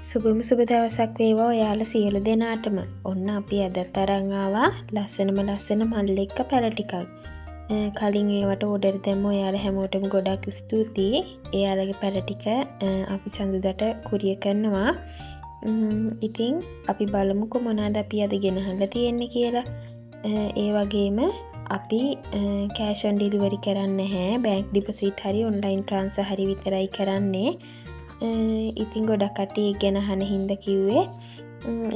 සුබම සුබ දවසක් වේවා ඔයාලා සියලු දෙනාටම. ඔන්න අපි අදත් අරන් ආවා ලස්සනම ලස්සන මල් එක්ක පැල ටිකක්. කලින් ඒවට ඕඩර් දැම්ම ඔයාලා හැමෝටම ගොඩක් ස්තුතියි. එයාලගේ පැල ටික අපි සඳුදාට කුරිය කරනවා. ඉතින් අපි බලමුකෝ මොනවාද අපි අද ගෙනහල්ලා තියෙන්නේ කියලා. ඒ වගේම අපි කෑෂ් ඔන් ඩෙලිවරි කරන්නේ නැහැ. බැංක් ඩිපොසිට් හරි ඔන්ලයින් ට්‍රාන්ස්ෆර් හරි විතරයි කරන්නේ. ඉතින් ගොඩක් කට්ටිය ඒක ගැන අහන හින්දා කිව්වේ.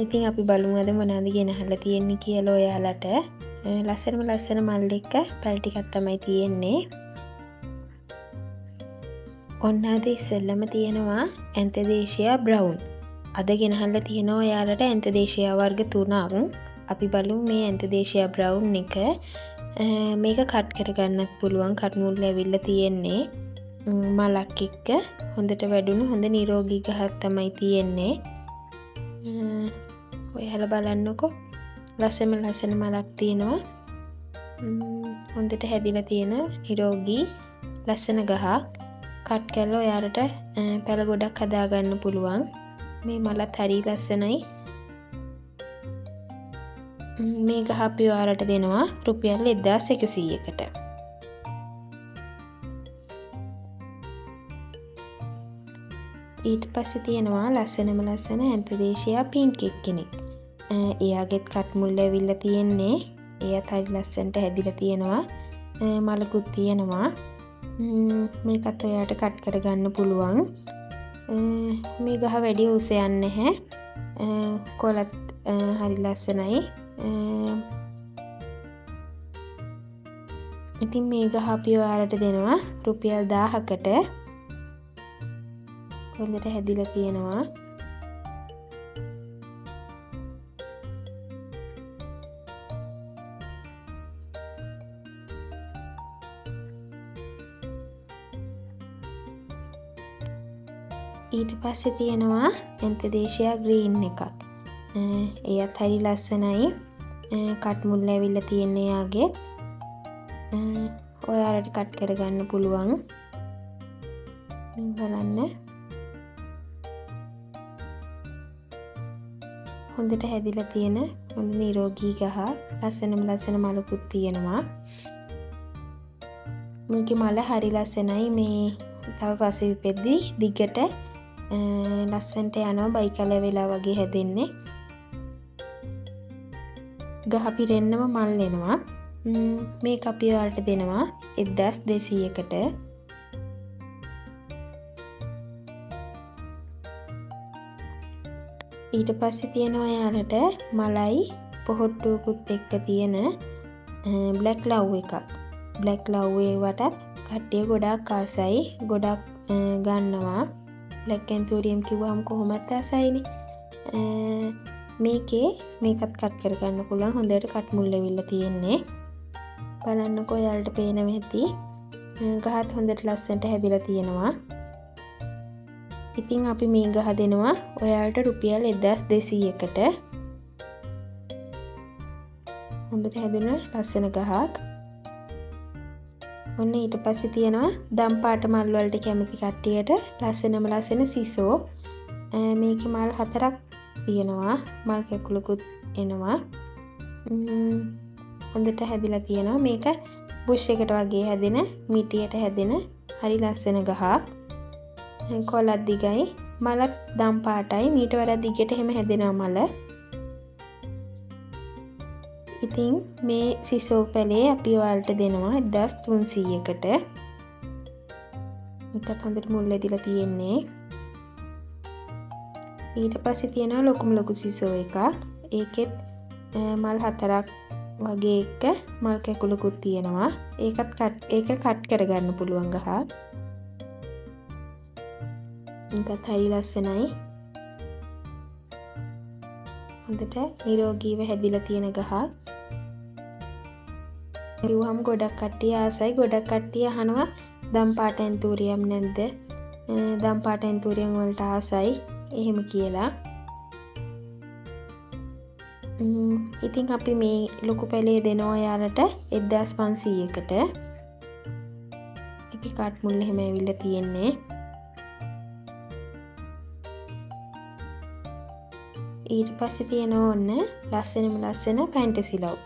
ඉතින් අපි බලමු අද මොනවද ගෙනහල්ලා තියෙන්නේ කියලා ඔයාලට. ලස්සන මල් එක්ක පැල් ටිකක් තමයි තියෙන්නේ. ඔන්න අද ඉස්සෙල්ලම තියෙනවා ඇන්තදේශියා බ්‍රවුන්. අද ගෙනහල්ලා තියෙනවා ඔයාලට ඇන්තදේශියා වර්ග 3ක්. අපි බලමු මේ ඇන්තදේශියා බ්‍රවුන් එක. මේක කට් කරගන්නත් පුළුවන්. කට් මුල් ඇවිල්ලා තියෙන්නේ. මලක් එක්ක හොඳට වැඩුණු හොඳ නිරෝගී ගහක් තමයි තියෙන්නේ. ඔයාලා බලන්නකෝ. ලස්සන මලක් තියෙනවා. හොඳට හැදිලා තියෙන නිරෝගී ලස්සන ගහක්. කට් කරලා ඔයාලට පැල ගොඩක් හදාගන්න පුළුවන්. මේ මලත් හරි ලස්සනයි. මේ ගහ අපි ඔයාලට දෙනවා රුපියල් 1100කට. ඊට පස්සේ තියෙනවා ලස්සන ඇන්තදේශියා පින්ක් කෙනෙක්. එයාගෙත් කට් මුල් ඇවිල්ලා තියෙන්නේ. එයාත් හරි ලස්සනට හැදිලා තියෙනවා. මලකුත් තියෙනවා. මේකත් ඔයාලට කට් කරගන්න පුළුවන්. මේ ගහ වැඩි උස යන්නේ නැහැ. කොළත් හරි ලස්සනයි. ඉතින් මේ ගහ අපි ඔයාලට දෙනවා රුපියල් 1000කට. හොඳට හැදිලා තියෙනවා. ඊට පස්සේ තියෙනවා ඇන්තදේශියා ග්‍රීන් එකක්. එයත් හරි ලස්සනයි. කට් මුල් ඇවිල්ලා තියෙන්නේ යාගේ. ඔයාලට කට් කරගන්න පුළුවන්. බලන්න. හොඳට හැදිලා තියෙන හොඳ නිරෝගී ගහ. ලස්සන මලකුත් තියෙනවා. මේකේ මල හරි ලස්සනයි. මේ තව පස්සේ විපෙද්දි දිගට ලස්සනට යනවා. බයිකල වෙලා වගේ හැදෙන්නේ. ගහ පිරෙන්නම මල් එනවා. මේක අපි ඔයාලට දෙනවා 1200කට. ඊට පස්සේ තියෙනවා යාලට මලයි පොහොට්ටුවකුත් එක්ක තියෙන බ්ලැක් ලව් එකක්. බ්ලැක් ලව් ඒවටත් කට්ටිය ගොඩාක් ආසයි. ගොඩක් ගන්නවා. බ්ලැක් ඇන්තෝරියම් කිව්වම කොහොමත් ආසයිනේ. මේකත් කට් කරගන්න පුළුවන්. හොඳට කට් මුල් ඇවිල්ලා තියෙන්නේ. බලන්නකෝ යාලට පේනව ඇති. ගහත් හොඳට ලස්සනට හැදිලා තියෙනවා. ඉතින් අපි මේ ගහ දෙනවා ඔයාලට රුපියල් 1200කට. හොඳට හැදුන ලස්සන ගහක්. ඔන්න ඊට පස්සේ තියෙනවා දම් පාට මල් වලට කැමති කට්ටියට ලස්සන සිසෝ. මේකේ මල් 4ක් තියෙනවා. මල් කැකුලකුත් එනවා. හොඳට හැදිලා තියෙනවා. මේක බුෂ් එකට වගේ හැදෙන මිටියට හැදෙන හරි ලස්සන ගහක්. කොළත් දිගයි. මලත් දම් පාටයි. මීට වඩා දිගට එහෙම හැදෙනවා මල. ඉතින් මේ සිසෝ පැලේ අපි ඔයාලට දෙනවා 1300කට. මේකත් හොඳට මුල් ඇදිලා තියෙන්නේ. ඊට පස්සේ තියෙනවා ලොකු සිසෝ එකක්. ඒකෙත් මල් 4ක් වගේ එක මල් කැකුලකුත් තියෙනවා. ඒක කට් කරගන්න පුළුවන් ගහක්. මේකත් හරි ලස්සනයි. හොඳට නිරෝගීව හැදිලා තියෙන ගහක්. කිව්වම ගොඩක් කට්ටිය ආසයි. ගොඩක් කට්ටිය අහනවා දම් පාට ඇන්තෝරියම් නැද්ද? දම් පාට ඇන්තෝරියම් වලට ආසයි. එහෙම කියලා. ඉතින් අපි මේ ලොකු පැලේ දෙනවා යාලට 1500කට. ඒකේ කට් මුල් එහෙම ඇවිල්ලා තියෙන්නේ. ඊට පස්සේ තියෙනවා ඔන්න ලස්සන පැන්ටසිලව්.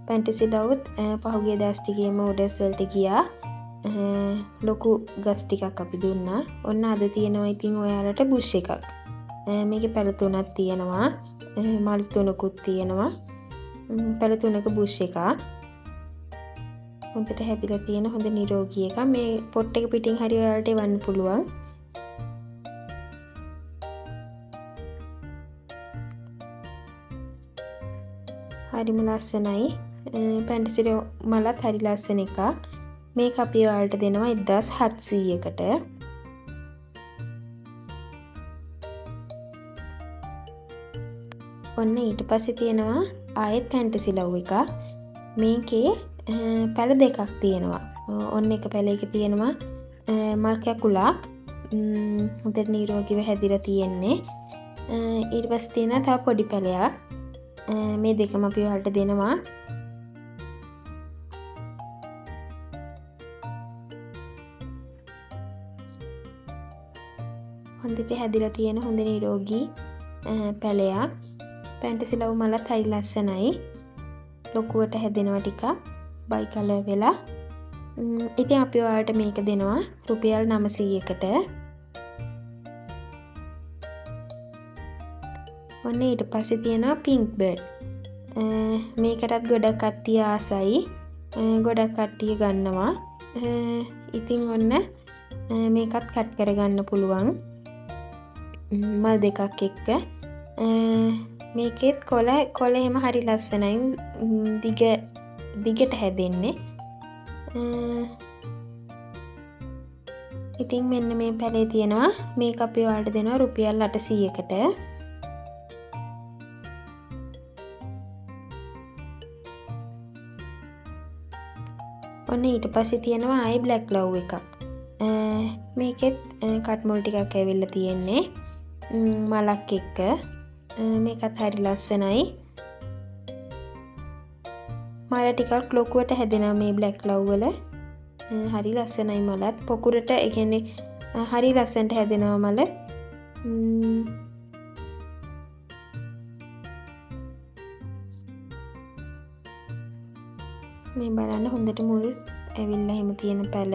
පැන්ටසිලව්ත් පහුගිය දවස් ටිකේම ඕඩර්ස් වලට ගියා. ලොකු ගස් ටිකක් අපි දුන්නා. ඔන්න අද තියෙනවා ඉතින් ඔයාලට බුෂ් එකක්. මේකේ පැල තුනක් තියෙනවා. මල් තුනකුත් තියෙනවා. පැල තුනක බුෂ් එකක්. හොඳට හැදිලා තියෙන හොඳ නිරෝගී එකක්. මේ පොට් එක පිටින් හරි ඔයාලට එවන්න පුළුවන්. හරිම ලස්සනයි. පැන්ටසිලව් මලත් හරි ලස්සන එකක්. මේක අපි ඔයාලට දෙනවා 1700කට. ඔන්න ඊට පස්සේ තියෙනවා ආයෙත් පැන්ටසිලව් එකක්. මේකේ පැල දෙකක් තියෙනවා. ඔන්න එක පැලයක තියෙනවා මල් කැකුලක්. හොඳට නිරෝගීව හැදිලා තියෙන්නේ. ඊට පස්සේ තියෙනවා තව පොඩි පැලයක්. මේ දෙකම අපි ඔයාලට දෙනවා. හොඳට හැදිලා තියෙන හොඳ නිරෝගී පැලයක්. පැන්ටසිලව් මලත් හරි ලස්සනයි. ලොකුවට හැදෙනවා ටිකක්. බයි කලර් වෙලා. ඉතින් අපි ඔයාලට මේක දෙනවා රුපියල් 900කට. ඔන්න ඊට පස්සේ තියෙනවා පින්ක් බර්ඩ්. මේකටත් ගොඩක් කට්ටිය ආසයි. ගොඩක් කට්ටිය ගන්නවා. ඉතින් ඔන්න මේකත් කට් කරගන්න පුළුවන්. මල් දෙකක් එක්ක. මේකෙත් කොළ එහෙම හරි ලස්සනයි. දිගට හැදෙන්නේ. ඉතින් මෙන්න මේ පැලේ තියෙනවා. මේක අපි ඔයාලට දෙනවා රුපියල් 800කට. ඔන්න ඊට පස්සේ තියෙනවා ආයි බ්ලැක් ලව් එකක්. මේකෙත් කට් මුල් ටිකක් ඇවිල්ලා තියෙන්නේ. මලක් එක්ක. මේකත් හරි ලස්සනයි. මල ටිකක් ලොකුවට හැදෙනවා මේ බ්ලැක් ලව් වල. හරි ලස්සනයි මලත්. පොකුරට ඒ කියන්නේ හරි ලස්සනට හැදෙනවා මල. මේ බලන්න හොඳට මුල් ඇවිල්ලා එහෙම තියෙන පැල.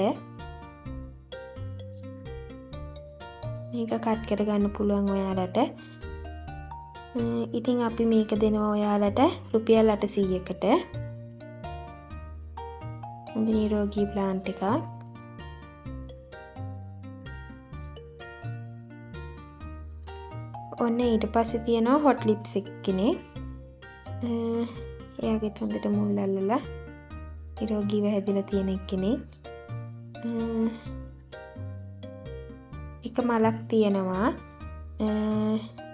මේක කට් කරගන්න පුළුවන් ඔයාලට. ඉතින් අපි මේක දෙනවා ඔයාලට රුපියල් 800කට. හොඳ නිරෝගී ප්ලාන්ට් එකක්. ඔන්න ඊට පස්සේ තියෙනවා හොට් ලිප්ස් එක කෙනෙක්. එයාගෙත් හොඳට මුල් ඇල්ලලා නිරෝගීව හැදිලා තියෙන කෙනෙක්. එක මලක් තියෙනවා.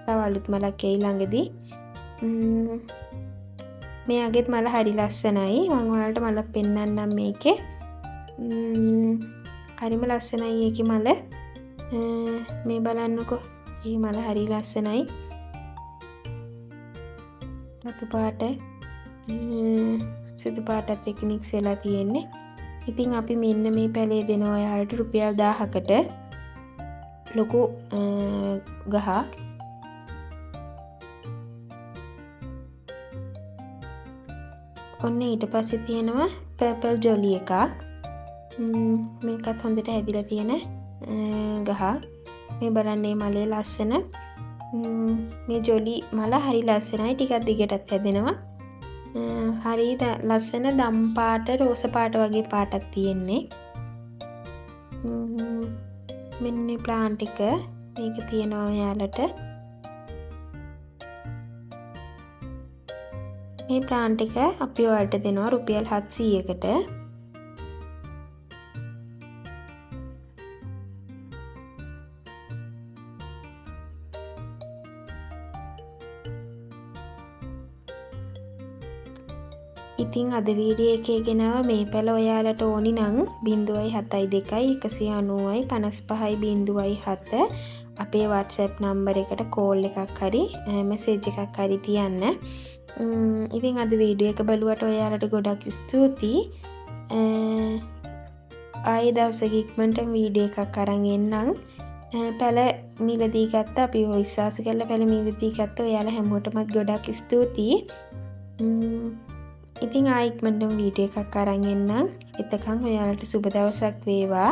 තව අලුත් මලක් එයි ළඟදී. මෙයාගෙත් මල හරි ලස්සනයි. මම ඔයාලට මල පෙන්නන්නම් මේකේ. හරිම ලස්සනයි ඒකේ මල. මේ බලන්නකෝ. මේ මල හරි ලස්සනයි. රතු පාට සුදු පාටත් එක්ක මික්ස් වෙලා තියෙන්නේ. ඉතින් අපි මෙන්න මේ පැලේ දෙනවා ඔයාලට රුපියල් 1000කට. ලොකු ගහක්. ඔන්න ඊට පස්සේ තියෙනවා පර්පල් ජොලි එකක්. මේකත් හොඳට හැදිලා තියෙන ගහක්. මේ බලන්නේ මලේ ලස්සන. මේ ජොලි මල හරි ලස්සනයි. ටිකක් දිගටත් හැදෙනවා. හරි ලස්සන දම් පාට රෝස පාට වගේ පාටක් තියෙන්නේ. මෙන්න මේ ප්ලාන්ට් එක මේක තියෙනවා ඔයාලට. මේ ප්ලාන්ට් එක අපි ඔයාලට දෙනවා රුපියල් 700කට. ඉතින් අද වීඩියෝ එකේ ගෙනාව මේ පැල ඔයාලට ඕනි නම් 072 190 55 අපේ WhatsApp නම්බර් එකට කෝල් එකක් හරි මෙසේජ් එකක් හරි තියන්න. ඉතින් අද වීඩියෝ එක බලුවට ඔයාලට ගොඩක් ස්තුතියි. ආයෙ දවසක ඉක්මනට වීඩියෝ එකක් අරන් එන්නම්. පැළ මිලදී ගත්ත අපි විශ්වාස කරලා පැළ මිලදී ගත්ත ඔයාලා හැමෝටමත් ගොඩක් ස්තුතියි. ඉතින් ආයික්මටම වීඩියෝ එකක් අරන් එන්නම්. එතකන් ඔයාලට සුබ දවසක් වේවා.